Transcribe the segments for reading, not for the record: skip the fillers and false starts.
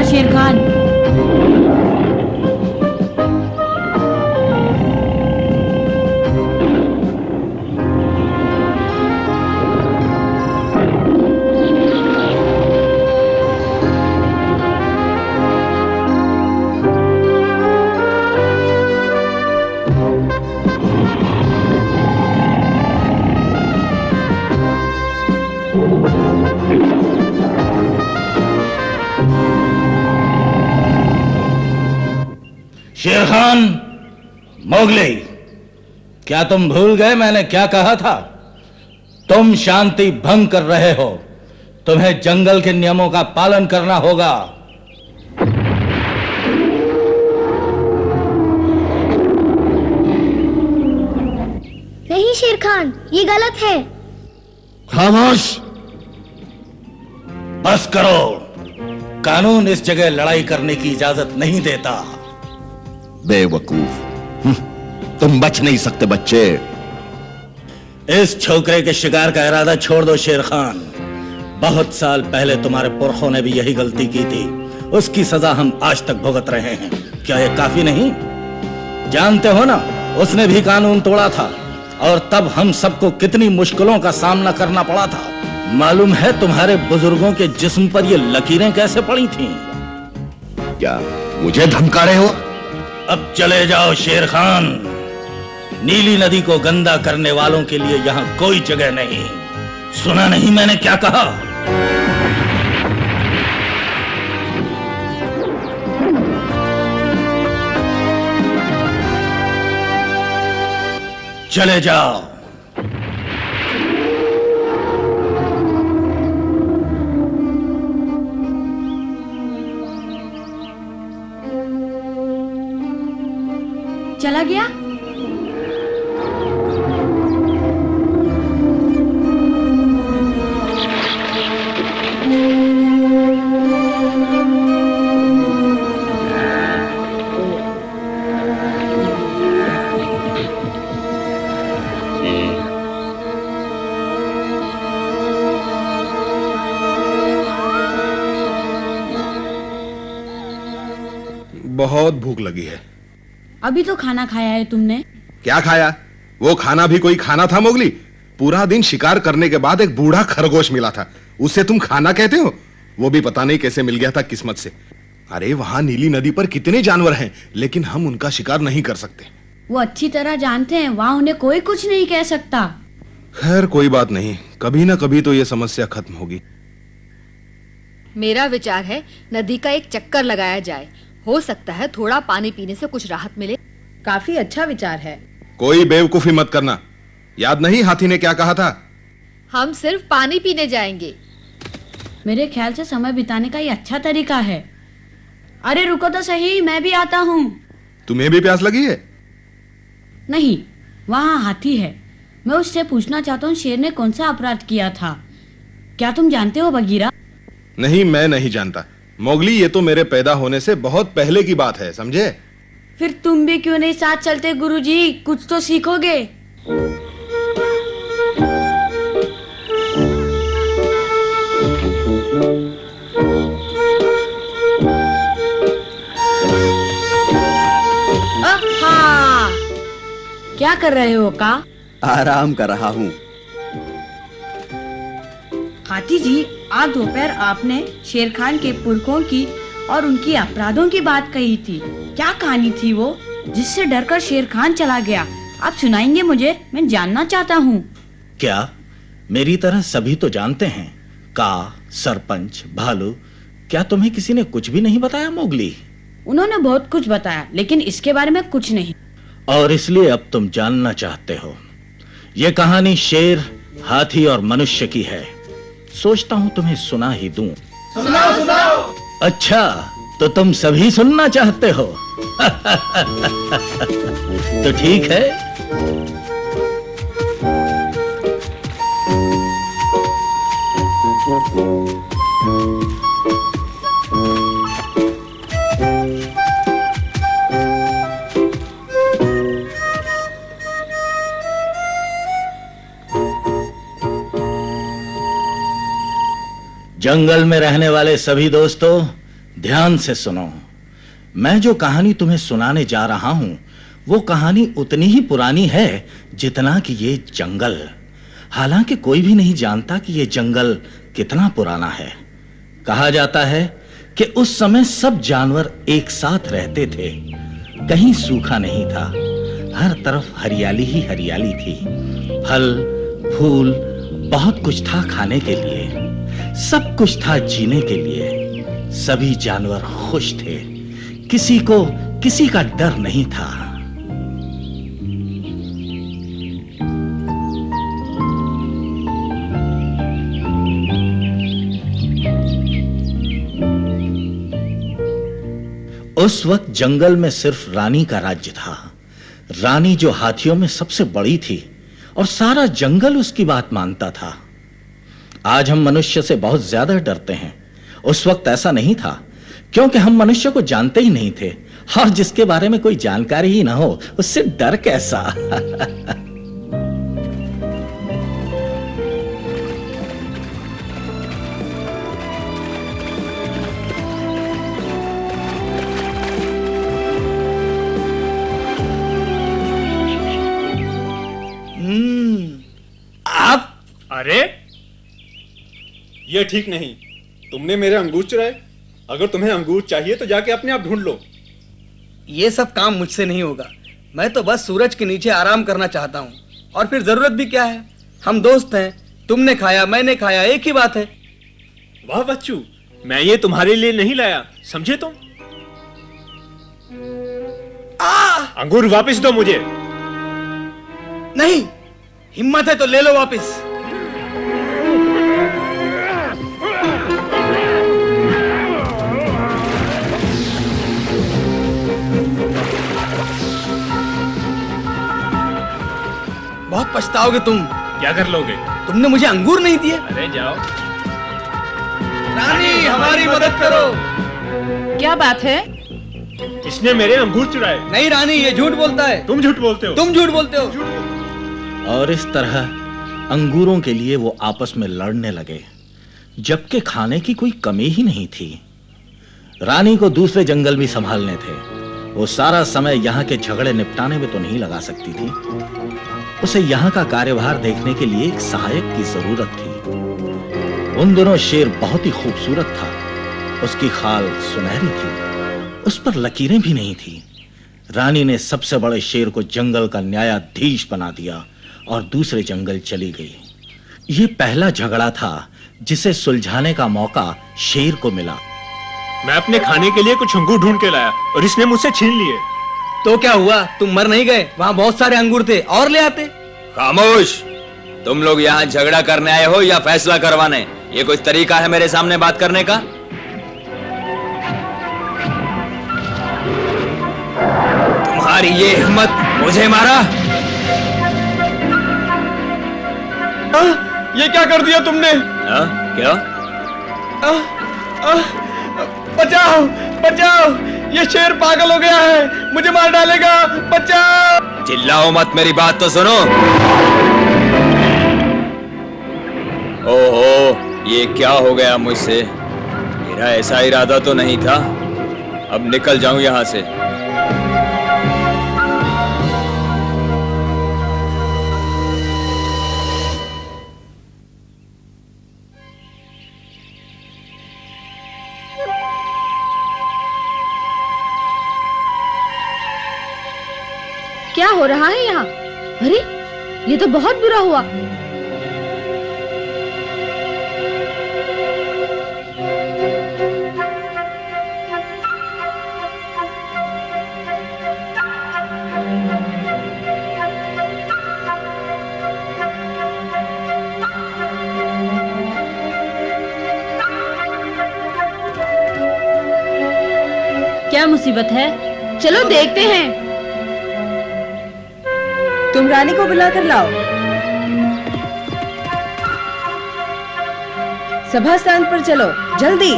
खबरदार शेर खान। शेर खान, मोगली, क्या तुम भूल गए मैंने क्या कहा था? तुम शांति भंग कर रहे हो। तुम्हें जंगल के नियमों का पालन करना होगा। नहीं शेर खान, ये गलत है। खामोश। बस करो। कानून इस जगह लड़ाई करने की इजाजत नहीं देता। बेवकूफ, तुम बच नहीं सकते बच्चे। इस छोकरे के शिकार का इरादा छोड़ दो शेर खान। बहुत साल पहले तुम्हारे पुरखों ने भी यही गलती की थी। उसकी सजा हम आज तक भुगत रहे हैं। क्या यह काफी नहीं? जानते हो ना, उसने भी कानून तोड़ा था और तब हम सबको कितनी मुश्किलों का सामना करना पड़ा था। मालूम है तुम्हारे बुजुर्गों के जिस्म पर ये लकीरें कैसे पड़ी थीं? क्या मुझे धमका रहे हो? अब चले जाओ शेर खान। नीली नदी को गंदा करने वालों के लिए यहां कोई जगह नहीं। सुना नहीं मैंने क्या कहा? चले जाओ। चला गया? बहुत भूख लगी है। अभी तो खाना खाया है तुमने। क्या खाया? वो खाना भी कोई खाना था मोगली? पूरा दिन शिकार करने के बाद एक बूढ़ा खरगोश मिला था, उसे तुम खाना कहते हो? वो भी पता नहीं कैसे मिल गया था किस्मत से। अरे वहां नीली नदी पर कितने जानवर हैं, लेकिन हम उनका शिकार नहीं कर सकते। वो अच्छी तरह जानते हैं, वहाँ उन्हें कोई कुछ नहीं कह सकता। खैर कोई बात नहीं, कभी ना कभी तो ये समस्या खत्म होगी। मेरा विचार है नदी का एक चक्कर लगाया जाए। हो सकता है थोड़ा पानी पीने से कुछ राहत मिले। काफी अच्छा विचार है। कोई बेवकूफी मत करना। याद नहीं हाथी ने क्या कहा था? हम सिर्फ पानी पीने जाएंगे। मेरे ख्याल से समय बिताने का ये अच्छा तरीका है। अरे रुको तो सही, मैं भी आता हूँ। तुम्हें भी प्यास लगी है? नहीं, वहाँ हाथी है। मैं उससे पूछना चाहता हूँ शेर ने कौन सा अपराध किया था। क्या तुम जानते हो बगीरा? नहीं, मैं नहीं जानता मोगली। ये तो मेरे पैदा होने से बहुत पहले की बात है, समझे? फिर तुम भी क्यों नहीं साथ चलते गुरुजी, कुछ तो सीखोगे। आहा! क्या कर रहे हो का? आराम कर रहा हूँ। हाथी जी, आज दोपहर आपने शेर खान के पुरखों की और उनकी अपराधों की बात कही थी। क्या कहानी थी वो, जिससे डरकर शेर खान चला गया? आप सुनाएंगे मुझे? मैं जानना चाहता हूँ। क्या मेरी तरह सभी तो जानते हैं? का, सरपंच, भालू, क्या तुम्हें किसी ने कुछ भी नहीं बताया मोगली? उन्होंने बहुत कुछ बताया, लेकिन इसके बारे में कुछ नहीं। और इसलिए अब तुम जानना चाहते हो। ये कहानी शेर, हाथी और मनुष्य की है। सोचता हूं तुम्हें सुना ही दूं। सुनाओ सुनाओ। अच्छा, तो तुम सभी सुनना चाहते हो? तो ठीक है। जंगल में रहने वाले सभी दोस्तों, ध्यान से सुनो। मैं जो कहानी तुम्हें सुनाने जा रहा हूं वो कहानी उतनी ही पुरानी है जितना कि ये जंगल। हालांकि कोई भी नहीं जानता कि ये जंगल कितना पुराना है। कहा जाता है कि उस समय सब जानवर एक साथ रहते थे। कहीं सूखा नहीं था, हर तरफ हरियाली ही हरियाली थी। फल फूल बहुत कुछ था खाने के लिए, सब कुछ था जीने के लिए। सभी जानवर खुश थे, किसी को किसी का डर नहीं था। उस वक्त जंगल में सिर्फ रानी का राज्य था। रानी जो हाथियों में सबसे बड़ी थी और सारा जंगल उसकी बात मानता था। आज हम मनुष्य से बहुत ज्यादा डरते हैं, उस वक्त ऐसा नहीं था, क्योंकि हम मनुष्य को जानते ही नहीं थे और जिसके बारे में कोई जानकारी ही ना हो उससे डर कैसा। अरे ये ठीक नहीं, तुमने मेरे अंगूर चुराए। अगर तुम्हें अंगूर चाहिए तो जाके अपने आप ढूंढ लो। ये सब काम मुझसे नहीं होगा। मैं तो बस सूरज के नीचे आराम करना चाहता हूँ, और फिर जरूरत भी क्या है? हम दोस्त हैं, तुमने खाया मैंने खाया, एक ही बात है। वाह बच्चू, मैं ये तुम्हारे लिए नहीं लाया, समझे तुम? अंगूर वापस दो मुझे। नहीं, हिम्मत है तो ले लो वापस। बहुत पछताओगे तुम। क्या कर लोगे? तुमने मुझे अंगूर नहीं दिए। अरे जाओ। रानी हमारी मदद करो। क्या बात है? इसने मेरे अंगूर चुराए। नहीं रानी, ये झूठ बोलता है। तुम झूठ बोलते हो। तुम झूठ बोलते हो। और इस तरह अंगूरों के लिए वो आपस में लड़ने लगे, जबकि खाने की कोई कमी ही नहीं थी। रानी को दूसरे जंगल भी संभालने थे। वो सारा समय यहाँ के झगड़े निपटाने में तो नहीं लगा सकती थी। उसे यहाँ का कार्यभार देखने के लिए एक सहायक की जरूरत थी। उन दिनों शेर बहुत ही खूबसूरत था। उसकी खाल सुनहरी थी, उस पर लकीरें भी नहीं थी। रानी ने सबसे बड़े शेर को जंगल का न्यायाधीश बना दिया और दूसरे जंगल चली गई। ये पहला झगड़ा था जिसे सुलझाने का मौका शेर को मिला। मैं अपने खाने के लिए कुछ अंगूर ढूंढ के लाया और इसने मुझसे छीन लिए। तो क्या हुआ? तुम मर नहीं गए? वहाँ बहुत सारे अंगूर थे, और ले आते। खामोश! तुम लोग यहाँ झगड़ा करने आए हो या फैसला करवाने? ये कोई तरीका है मेरे सामने बात करने का? तुम्हारी ये हिम्मत मुझे मारा? ये क्या कर दिया तुमने? क्या? बचाओ बचाओ, ये शेर पागल हो गया है, मुझे मार डालेगा, बचाओ। चिल्लाओ मत, मेरी बात तो सुनो। ओहो, ये क्या हो गया मुझसे? मेरा ऐसा इरादा तो नहीं था। अब निकल जाऊं यहां से। क्या हो रहा है यहाँ? अरे ये तो बहुत बुरा हुआ। क्या मुसीबत है? चलो देखते हैं। तुम रानी को बुला कर लाओ। सभा स्थान पर चलो, जल्दी।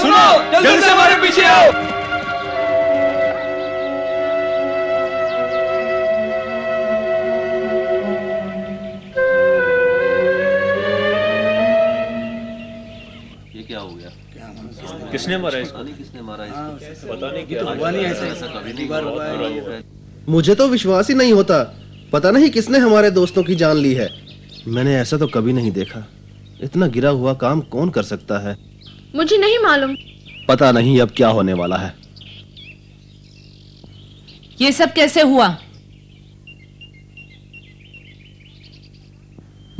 सुनो, जल्दी से हमारे पीछे आओ। किसने मारा इसको? पता नहीं क्या हुआ नहीं ऐसे। मुझे तो विश्वास ही नहीं होता। पता नहीं किसने हमारे दोस्तों की जान ली है। मैंने ऐसा तो कभी नहीं देखा। इतना गिरा हुआ काम कौन कर सकता है? मुझे नहीं मालूम। पता नहीं अब क्या होने वाला है। ये सब कैसे हुआ?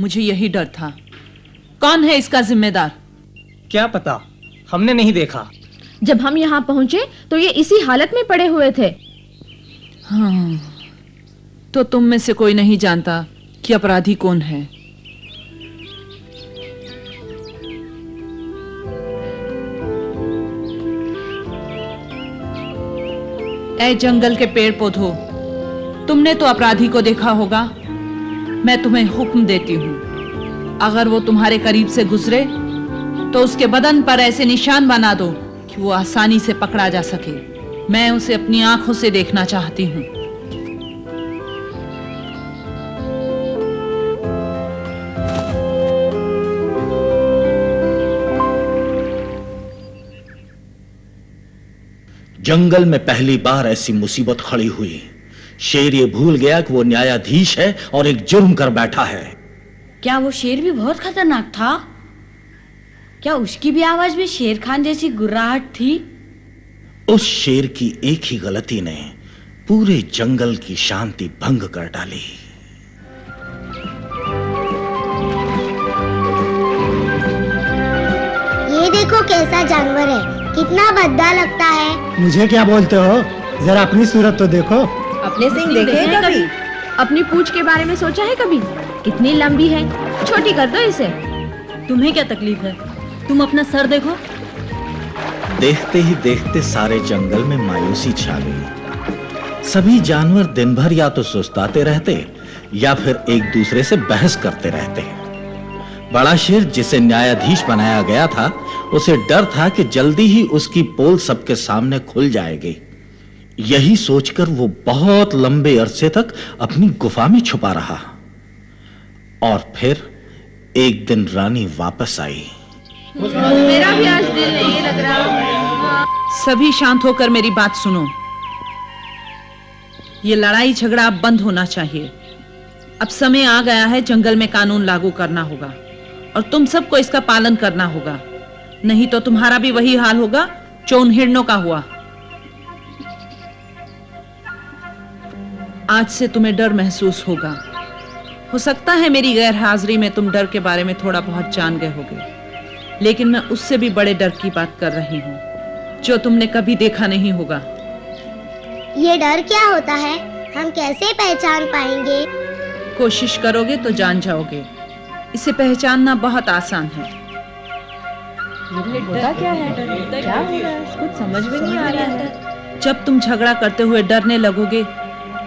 मुझे यही डर था। कौन है इसका जिम्मेदार? क्या पता, हमने नहीं देखा। जब हम यहाँ पहुंचे तो ये इसी हालत में पड़े हुए थे। हाँ, तो तुम में से कोई नहीं जानता कि अपराधी कौन है? ऐ जंगल के पेड़ पौधों, तुमने तो अपराधी को देखा होगा। मैं तुम्हें हुक्म देती हूँ, अगर वो तुम्हारे करीब से गुजरे तो उसके बदन पर ऐसे निशान बना दो कि वो आसानी से पकड़ा जा सके। मैं उसे अपनी आंखों से देखना चाहती हूँ। जंगल में पहली बार ऐसी मुसीबत खड़ी हुई। शेर ये भूल गया कि वो न्यायाधीश है और एक जुर्म कर बैठा है। क्या वो शेर भी बहुत खतरनाक था? क्या उसकी भी आवाज में शेर खान जैसी गुर्राहट थी? उस शेर की एक ही गलती ने पूरे जंगल की शांति भंग कर डाली। ये देखो कैसा जानवर है, कितना भद्दा लगता है। मुझे क्या बोलते हो? जरा अपनी सूरत तो देखो। अपने सिंह देखे हैं कभी? अपनी पूंछ के बारे में सोचा है कभी? कितनी लंबी है, छोटी कर दो इसे। तुम्हें क्या तकलीफ है? तुम अपना सर देखो। देखते ही देखते सारे जंगल में मायूसी छा गई। सभी जानवर दिन भर या तो सुस्ताते रहते या फिर एक दूसरे से बहस करते रहते। बड़ा शेर जिसे न्यायाधीश बनाया गया था, उसे डर था कि जल्दी ही उसकी पोल सबके सामने खुल जाएगी। यही सोचकर वो बहुत लंबे अरसे तक अपनी गुफा में छुपा रहा। और फिर एक दिन रानी वापस आई। मेरा भी आज दिल नहीं लग रहा। सभी शांत होकर मेरी बात सुनो। ये लड़ाई झगड़ा अब बंद होना चाहिए। अब समय आ गया है, जंगल में कानून लागू करना होगा और तुम सबको इसका पालन करना होगा, नहीं तो तुम्हारा भी वही हाल होगा जो उन हिरणों का हुआ। आज से तुम्हें डर महसूस होगा। हो सकता है मेरी गैर हाजिरी में तुम डर के बारे में थोड़ा बहुत जान गए होगे, लेकिन मैं उससे भी बड़े डर की बात कर रही हूँ जो तुमने कभी देखा नहीं होगा। ये डर क्या होता है? हम कैसे पहचान पाएंगे? कोशिश करोगे तो जान जाओगे। इसे पहचानना बहुत आसान है। होता क्या है? क्या हो रहा है? कुछ समझ में नहीं आ रहा है। जब तुम झगड़ा करते हुए डरने लगोगे,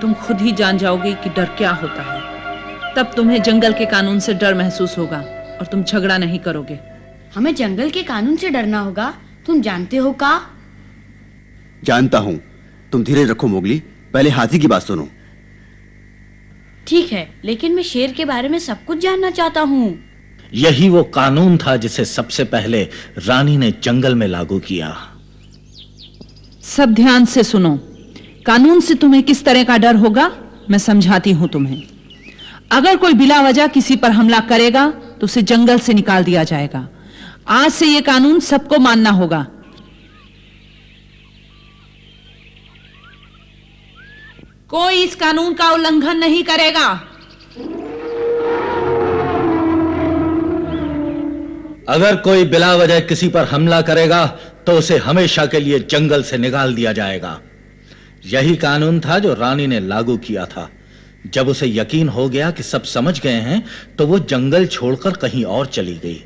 तुम खुद ही जान जाओगे कि डर क्या होता है। तब तुम्हें जंगल के कानून से डर महसूस होगा और तुम झगड़ा नहीं करोगे। हमें जंगल के कानून से डरना होगा, तुम जानते हो का? जानता हूँ। तुम धीरे रखो मोगली, पहले हाथी की बात सुनो। ठीक है, लेकिन मैं शेर के बारे में सब कुछ जानना चाहता हूँ। यही वो कानून था जिसे सबसे पहले रानी ने जंगल में लागू किया। सब ध्यान से सुनो। कानून से तुम्हें किस तरह का डर होगा मैं समझाती हूँ तुम्हें। अगर कोई बिला वजह किसी पर हमला करेगा तो उसे जंगल से निकाल दिया जाएगा। आज से ये कानून सबको मानना होगा। कोई इस कानून का उल्लंघन नहीं करेगा। अगर कोई बिला वजह किसी पर हमला करेगा तो उसे हमेशा के लिए जंगल से निकाल दिया जाएगा। यही कानून था जो रानी ने लागू किया था। जब उसे यकीन हो गया कि सब समझ गए हैं तो वो जंगल छोड़कर कहीं और चली गई।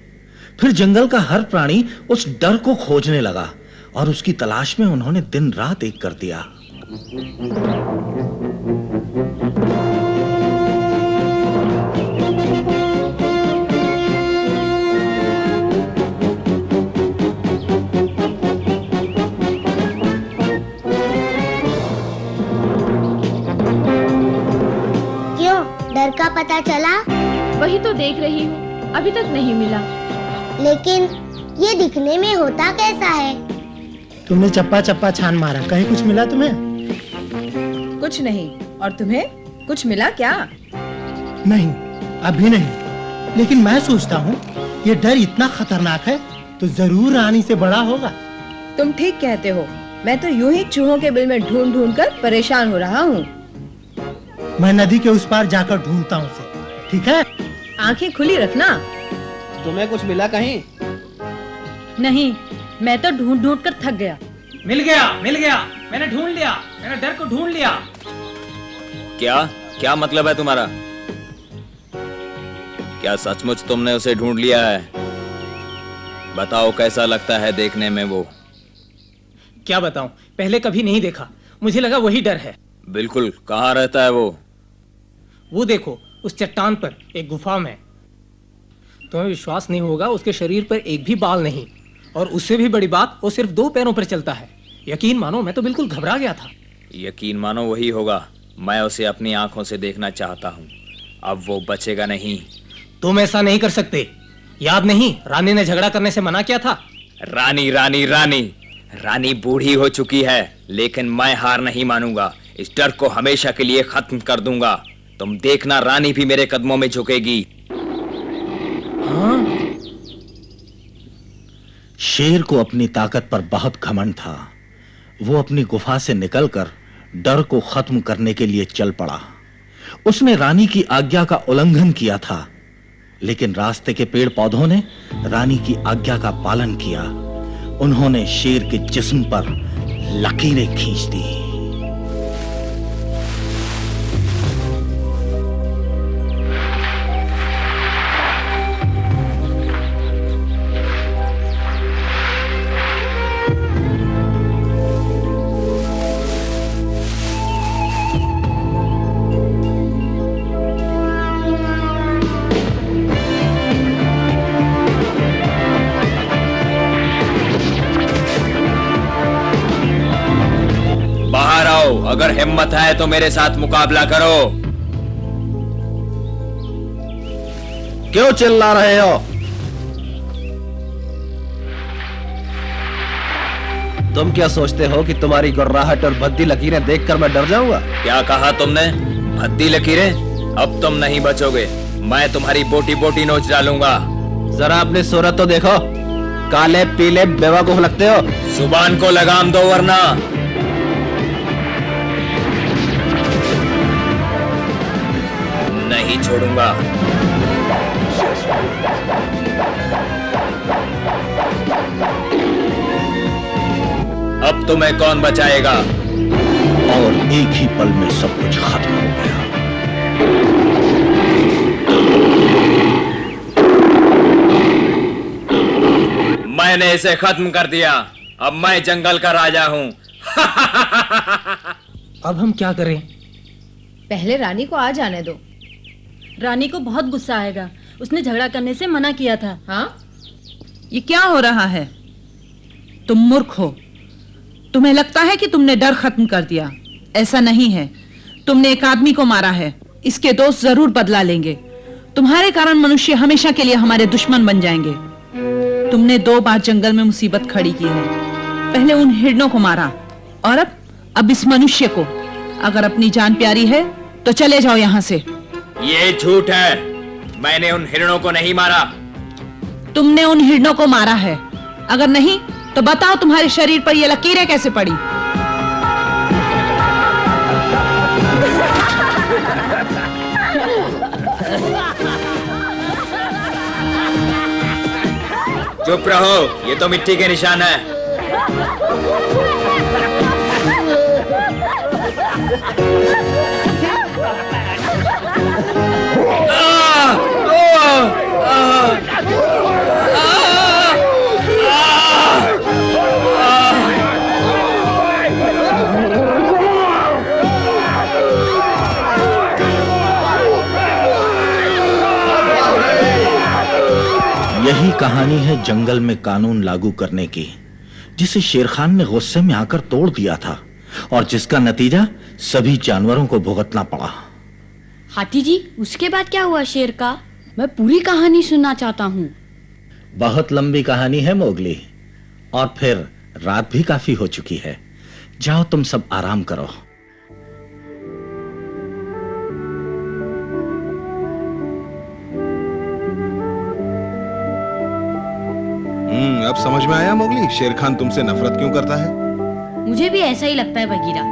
फिर जंगल का हर प्राणी उस डर को खोजने लगा और उसकी तलाश में उन्होंने दिन रात एक कर दिया। क्यों, डर का पता चला? वही तो देख रही हूँ, अभी तक नहीं मिला। लेकिन ये दिखने में होता कैसा है? तुमने चप्पा चप्पा छान मारा, कहीं कुछ मिला तुम्हें? कुछ नहीं। और तुम्हें कुछ मिला क्या? नहीं, अभी नहीं। लेकिन मैं सोचता हूँ ये डर इतना खतरनाक है तो जरूर रानी से बड़ा होगा। तुम ठीक कहते हो। मैं तो यूं ही चूहों के बिल में ढूंढ ढूंढ कर परेशान हो रहा हूँ। मैं नदी के उस पार जाकर ढूंढता हूँ उसे, ठीक है? आंखें खुली रखना। तुम्हें कुछ मिला कहीं? नहीं, मैं तो ढूंढ ढूंढ कर थक गया। मिल गया, मैंने ढूंढ लिया, मैंने डर को ढूंढ लिया। क्या क्या मतलब है तुम्हारा? क्या सचमुच तुमने उसे ढूंढ लिया है? बताओ कैसा लगता है देखने में वो? क्या बताऊं, पहले कभी नहीं देखा, मुझे लगा वही डर है। बिल्कुल, कहाँ रहता है वो? वो देखो, उस चट्टान पर एक गुफा में। तुम्हें विश्वास नहीं होगा, उसके शरीर पर एक भी बाल नहीं, और उससे भी बड़ी बात, वो सिर्फ 2 पैरों पर चलता है। यकीन मानो, मैं तो बिल्कुल घबरा गया था। यकीन मानो वही होगा। मैं उसे अपनी आंखों से देखना चाहता हूँ। अब वो बचेगा नहीं। तुम ऐसा नहीं कर सकते। याद नहीं, रानी ने झगड़ा करने से मना किया था। रानी रानी रानी रानी बूढ़ी हो चुकी है, लेकिन मैं हार नहीं मानूंगा। इस डर को हमेशा के लिए खत्म कर दूंगा। तुम देखना, रानी भी मेरे कदमों में झुकेगी। हाँ? शेर को अपनी ताकत पर बहुत घमंड था। वो अपनी गुफा से निकलकर डर को खत्म करने के लिए चल पड़ा। उसने रानी की आज्ञा का उल्लंघन किया था, लेकिन रास्ते के पेड़ पौधों ने रानी की आज्ञा का पालन किया। उन्होंने शेर के जिस्म पर लकीरें खींच दी। अगर हिम्मत है तो मेरे साथ मुकाबला करो। क्यों चिल्ला रहे हो? तुम क्या सोचते हो कि तुम्हारी गुर्राहट और भद्दी लकीरें देखकर मैं डर जाऊंगा? क्या कहा तुमने? भद्दी लकीरें? अब तुम नहीं बचोगे। मैं तुम्हारी बोटी बोटी नोच डालूंगा। जरा अपनी सूरत तो देखो, काले पीले बेवकूफ लगते हो। जुबान को लगाम दो वरना। नहीं छोड़ूंगा। अब तुम्हें कौन बचाएगा? और एक ही पल में सब कुछ खत्म हो गया। मैंने इसे खत्म कर दिया। अब मैं जंगल का राजा हूं। अब हम क्या करें? पहले रानी को आ जाने दो। रानी को बहुत गुस्सा आएगा। उसने झगड़ा करने से मना किया था। हाँ? ये क्या हो रहा है? तुम मूर्ख हो। तुम्हें लगता है कि तुमने डर खत्म कर दिया। ऐसा नहीं है। तुमने एक आदमी को मारा है। इसके दोस्त जरूर बदला लेंगे। तुम्हारे कारण मनुष्य हमेशा के लिए हमारे दुश्मन बन जाएंगे। तुमने 2 बार जंगल में मुसीबत खड़ी की है। पहले उन हिरणों को मारा और अब इस मनुष्य को। अगर अपनी जान प्यारी है तो चले जाओ यहाँ से। ये झूठ है। मैंने उन हिरणों को नहीं मारा। तुमने उन हिरणों को मारा है। अगर नहीं तो बताओ तुम्हारे शरीर पर ये लकीरें कैसे पड़ी? चुप रहो, ये तो मिट्टी के निशान है। यही कहानी है जंगल में कानून लागू करने की, जिसे शेर खान ने गुस्से में आकर तोड़ दिया था और जिसका नतीजा सभी जानवरों को भुगतना पड़ा। हाथी जी, उसके बाद क्या हुआ शेर का? मैं पूरी कहानी सुनना चाहता हूँ। बहुत लंबी कहानी है मोगली। और फिर रात भी काफी हो चुकी है। जाओ तुम सब आराम करो। अब समझ में आया मोगली, शेर खान तुमसे नफरत क्यों करता है? मुझे भी ऐसा ही लगता है बगीरा।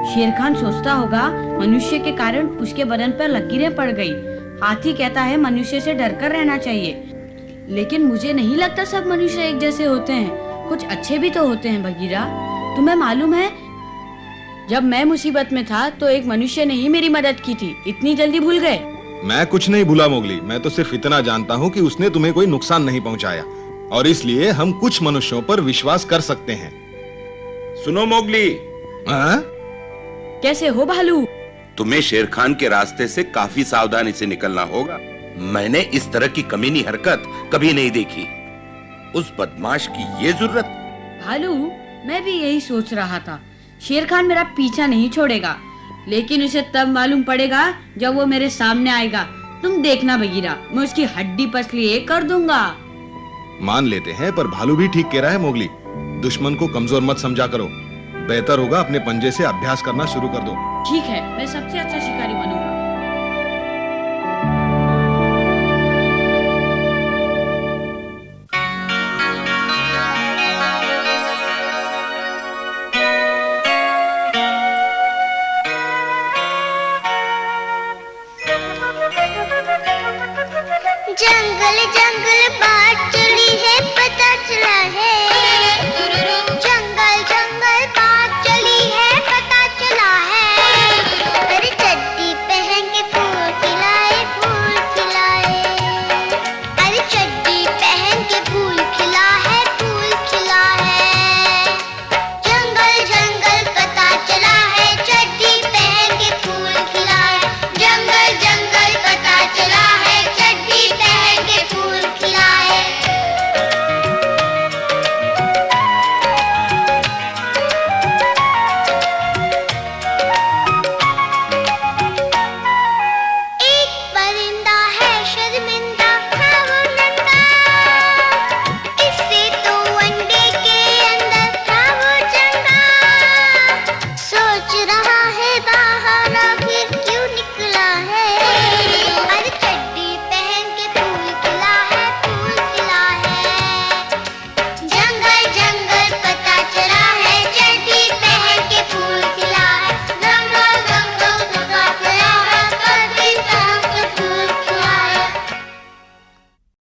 शेर खान सोचता होगा मनुष्य के कारण उसके बदन पर लकीरें पड़ गई। हाथी कहता है मनुष्य से डरकर रहना चाहिए, लेकिन मुझे नहीं लगता सब मनुष्य एक जैसे होते हैं। कुछ अच्छे भी तो होते हैं बगीरा। तुम्हें मालूम है, जब मैं मुसीबत में था तो एक मनुष्य ने ही मेरी मदद की थी। इतनी जल्दी भूल गए? मैं कुछ नहीं भूला मोगली, मैं तो सिर्फ इतना जानता हूँ कि उसने तुम्हें कोई नुकसान नहीं पहुँचाया, और इसलिए हम कुछ मनुष्यों पर विश्वास कर सकते हैं। सुनो मोगली। कैसे हो भालू? तुम्हें शेर खान के रास्ते से काफी सावधानी से निकलना होगा। मैंने इस तरह की कमीनी हरकत कभी नहीं देखी। उस बदमाश की ये जरूरत? भालू, मैं भी यही सोच रहा था। शेर खान मेरा पीछा नहीं छोड़ेगा, लेकिन उसे तब मालूम पड़ेगा जब वो मेरे सामने आएगा। तुम देखना बगीरा, मैं उसकी हड्डी पसली एक कर दूंगा। मान लेते हैं, पर भालू भी ठीक कह रहा है मोगली। दुश्मन को कमजोर मत समझा करो। बेहतर होगा अपने पंजे से अभ्यास करना शुरू कर दो। ठीक है, मैं सबसे अच्छा शिकारी बनूंगा। जंगल जंगल बाट